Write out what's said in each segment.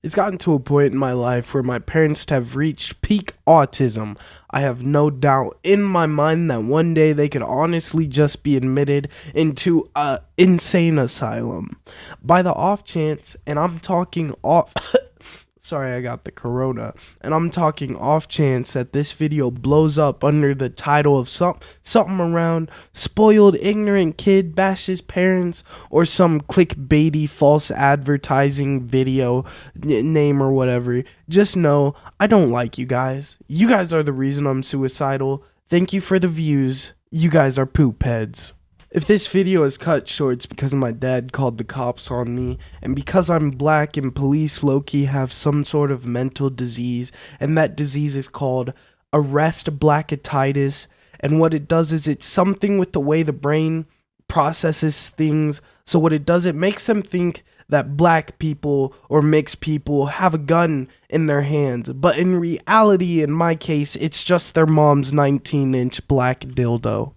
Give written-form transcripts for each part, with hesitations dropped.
It's gotten to a point in my life where my parents have reached peak autism. I have no doubt in my mind that one day they could honestly just be admitted into a insane asylum. By the off chance, and I'm talking off sorry, I got the corona. And I'm talking off chance that this video blows up under the title of something around spoiled ignorant kid bashes parents or some clickbaity false advertising video name or whatever. Just know I don't like you guys. You guys are the reason I'm suicidal. Thank you for the views. You guys are poop heads. If this video is cut short, it's because my dad called the cops on me, and because I'm black and police low-key have some sort of mental disease, and that disease is called arrest blackatitis, and what it does is it's something with the way the brain processes things. So what it does, it makes them think that black people or mixed people have a gun in their hands, but in reality, in my case, it's just their mom's 19-inch black dildo.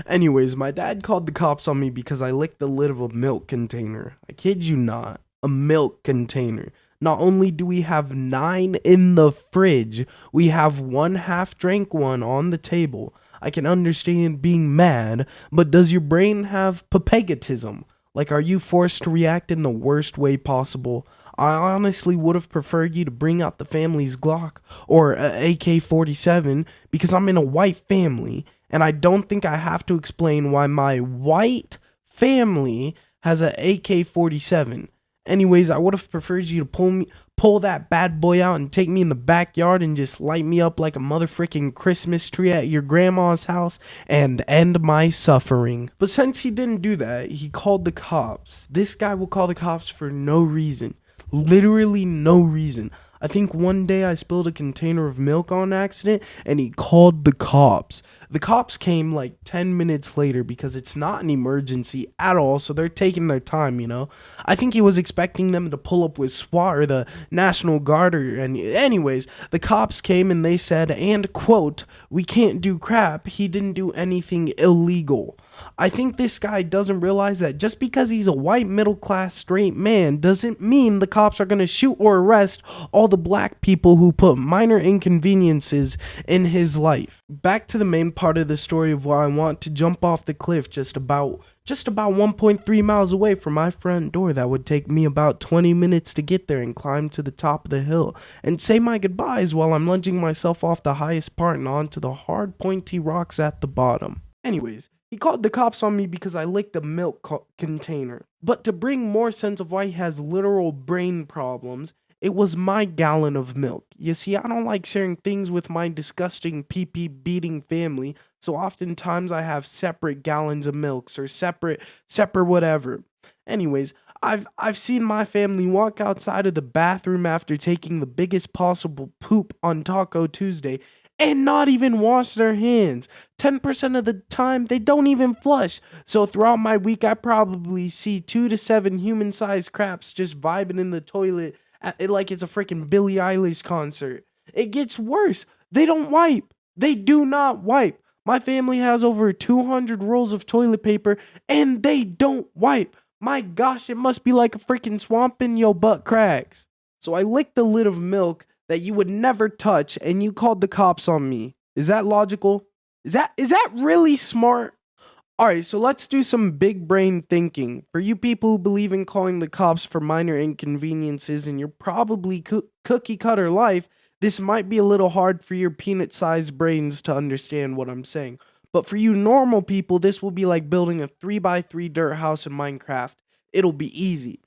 Anyways, my dad called the cops on me because I licked the lid of a milk container. I kid you not, a milk container. Not only do we have 9 in the fridge, we have one half-drank one on the table. I can understand being mad, but does your brain have pepegatism? Like, are you forced to react in the worst way possible? I honestly would have preferred you to bring out the family's Glock or a AK-47 because I'm in a white family. And I don't think I have to explain why my white family has an AK-47. Anyways, I would have preferred you to pull that bad boy out and take me in the backyard and just light me up like a motherfucking Christmas tree at your grandma's house and end my suffering. But since he didn't do that, he called the cops. This guy will call the cops for no reason. Literally no reason. I think one day I spilled a container of milk on accident and he called the cops. The cops came like 10 minutes later because it's not an emergency at all, so they're taking their time, you know. I think he was expecting them to pull up with SWAT or the National Guard anyways, the cops came and they said, and quote, "We can't do crap. He didn't do anything illegal." I think this guy doesn't realize that just because he's a white middle-class straight man doesn't mean the cops are going to shoot or arrest all the black people who put minor inconveniences in his life. Back to the main part of the story of why I want to jump off the cliff just about 1.3 miles away from my front door. That would take me about 20 minutes to get there and climb to the top of the hill and say my goodbyes while I'm lunging myself off the highest part and onto the hard pointy rocks at the bottom. Anyways, he called the cops on me because I licked a milk container. But to bring more sense of why he has literal brain problems, it was my gallon of milk. You see, I don't like sharing things with my disgusting pee-pee beating family, so oftentimes I have separate gallons of milks or separate whatever. Anyways, I've seen my family walk outside of the bathroom after taking the biggest possible poop on Taco Tuesday and not even wash their hands. 10% of the time, they don't even flush. So throughout my week, I probably see 2 to 7 human-sized craps just vibing in the toilet like it's a freaking Billie Eilish concert. It gets worse. They don't wipe. They do not wipe. My family has over 200 rolls of toilet paper, and they don't wipe. My gosh, it must be like a freaking swamp in your butt cracks. So I licked the lid of milk that you would never touch, and you called the cops on me. Is that logical? Is that really smart? Alright, so let's do some big brain thinking. For you people who believe in calling the cops for minor inconveniences in your probably cookie cutter life, this might be a little hard for your peanut-sized brains to understand what I'm saying. But for you normal people, this will be like building a 3x3 dirt house in Minecraft. It'll be easy.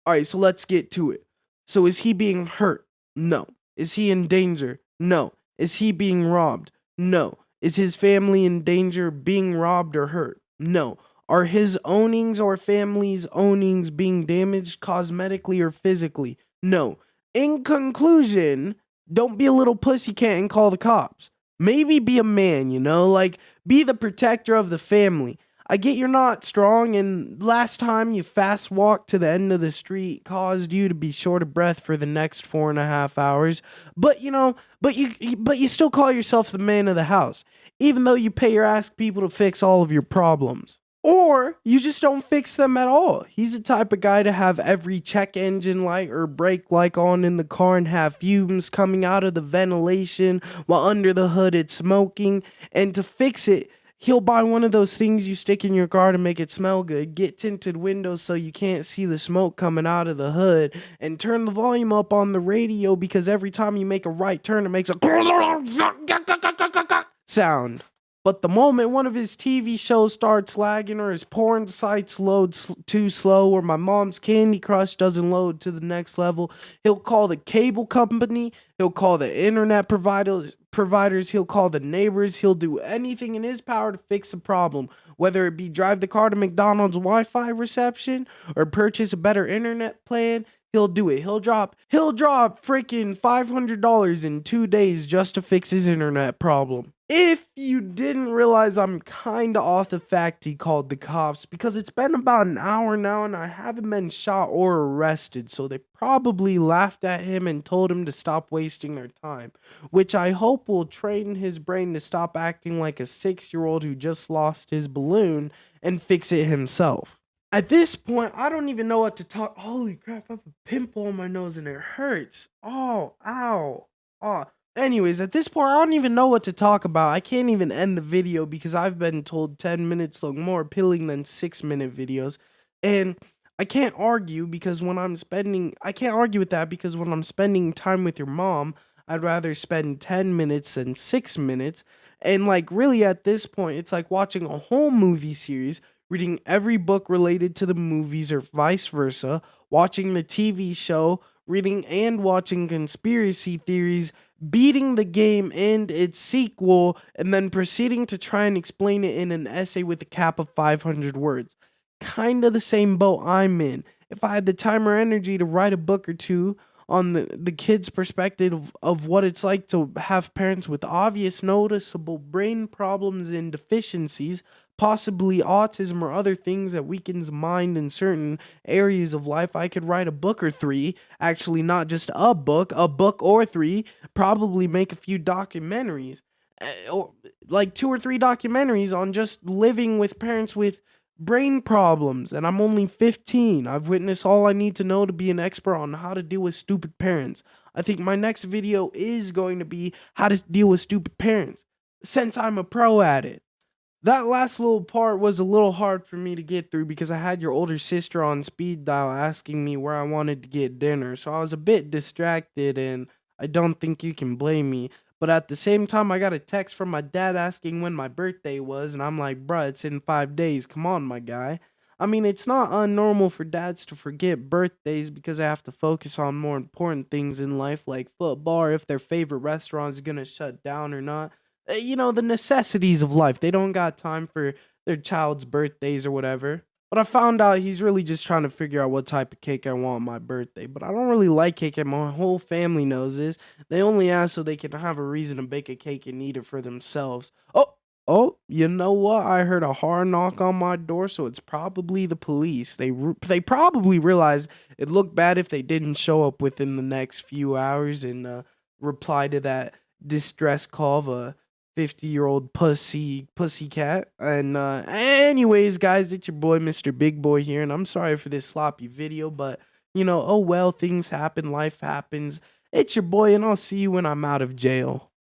Alright, so let's get to it. So is he being hurt? No. Is he in danger? No. Is he being robbed? No. Is his family in danger being robbed or hurt? No. Are his ownings or family's ownings being damaged cosmetically or physically? No. In conclusion, don't be a little pussycat and call the cops. Maybe be a man, you know, like be the protector of the family. I get you're not strong, and last time you fast walked to the end of the street caused you to be short of breath for the next 4.5 hours. But you still call yourself the man of the house, even though you pay your ass people to fix all of your problems. Or you just don't fix them at all. He's the type of guy to have every check engine light or brake light on in the car and have fumes coming out of the ventilation while under the hood it's smoking. And to fix it, he'll buy one of those things you stick in your car to make it smell good, get tinted windows so you can't see the smoke coming out of the hood, and turn the volume up on the radio because every time you make a right turn, it makes a sound. But the moment one of his TV shows starts lagging, or his porn sites load too slow, or my mom's Candy Crush doesn't load to the next level, he'll call the cable company, he'll call the internet providers, he'll call the neighbors, he'll do anything in his power to fix the problem, whether it be drive the car to McDonald's Wi-Fi reception or purchase a better internet plan. He'll do it. He'll drop freaking $500 in 2 days just to fix his internet problem. If you didn't realize, I'm kinda off the fact he called the cops because it's been about an hour now and I haven't been shot or arrested, so they probably laughed at him and told him to stop wasting their time, which I hope will train his brain to stop acting like a 6-year-old who just lost his balloon and fix it himself. At this point, I don't even know what to talk. Holy crap, I have a pimple on my nose and it hurts. Oh, ow. Oh. Anyways, at this point, I don't even know what to talk about. I can't even end the video because I've been told 10 minutes look more appealing than 6-minute videos. And I can't argue with that because when I'm spending time with your mom, I'd rather spend 10 minutes than 6 minutes. And like really at this point, it's like watching a whole movie series, reading every book related to the movies or vice versa, watching the TV show, reading and watching conspiracy theories, beating the game and its sequel, and then proceeding to try and explain it in an essay with a cap of 500 words. Kinda the same boat I'm in. If I had the time or energy to write a book or two on the kid's perspective of what it's like to have parents with obvious noticeable brain problems and deficiencies, possibly autism or other things that weakens mind in certain areas of life, I could write a book or three. Actually, not just a book or three, probably make a few documentaries. Or like 2 or 3 documentaries on just living with parents with brain problems, and I'm only 15. I've witnessed all I need to know to be an expert on how to deal with stupid parents. I think my next video is going to be how to deal with stupid parents, since I'm a pro at it. That last little part was a little hard for me to get through because I had your older sister on speed dial asking me where I wanted to get dinner, so I was a bit distracted, and I don't think you can blame me. But at the same time, I got a text from my dad asking when my birthday was, and I'm like, bruh, it's in 5 days. Come on, my guy. I mean, it's not unnormal for dads to forget birthdays because they have to focus on more important things in life, like football, or if their favorite restaurant is gonna shut down or not. The necessities of life. They don't got time for their child's birthdays or whatever. But I found out he's really just trying to figure out what type of cake I want on my birthday. But I don't really like cake, and my whole family knows this. They only ask so they can have a reason to bake a cake and eat it for themselves. Oh, you know what? I heard a hard knock on my door, so it's probably the police. They probably realized it looked bad if they didn't show up within the next few hours and reply to that distress call of a 50-year-old pussycat. And anyways, guys, it's your boy Mr. Big Boy here, and I'm sorry for this sloppy video, but oh well, things happen, life happens. It's your boy, and I'll see you when I'm out of jail.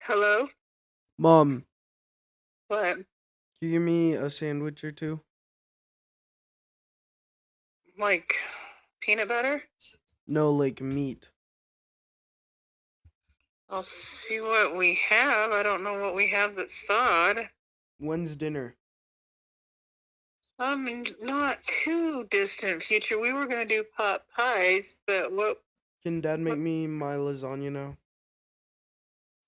Hello? Mom, What? can you give me a sandwich or two? Like peanut butter? No, like meat. I'll see what we have. I don't know what we have that's thawed. When's dinner? Not too distant future. We were gonna do pot pies, but what? Can Dad make me my lasagna now?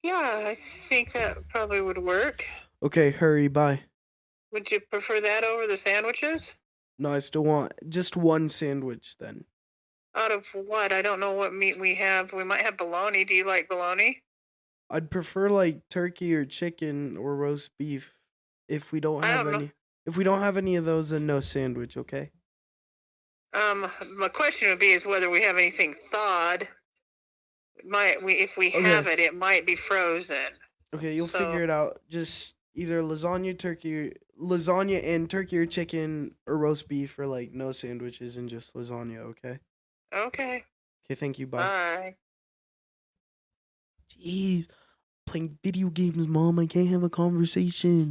Yeah, I think that probably would work. Okay, hurry, bye. Would you prefer that over the sandwiches? No, I still want just one sandwich then. Out of what? I don't know what meat we have. We might have bologna. Do you like bologna? I'd prefer like turkey or chicken or roast beef if we don't I have don't know. any. If we don't have any of those, then no sandwich, okay? My question would be is whether we have anything thawed. If we have Okay. it, it might be frozen. Okay, you'll So figure it out. Just either lasagna and turkey or chicken or roast beef for like no sandwiches and just lasagna, okay? okay, Okay, thank you. Bye. bye. Jeez, playing video games, Mom. I can't have a conversation.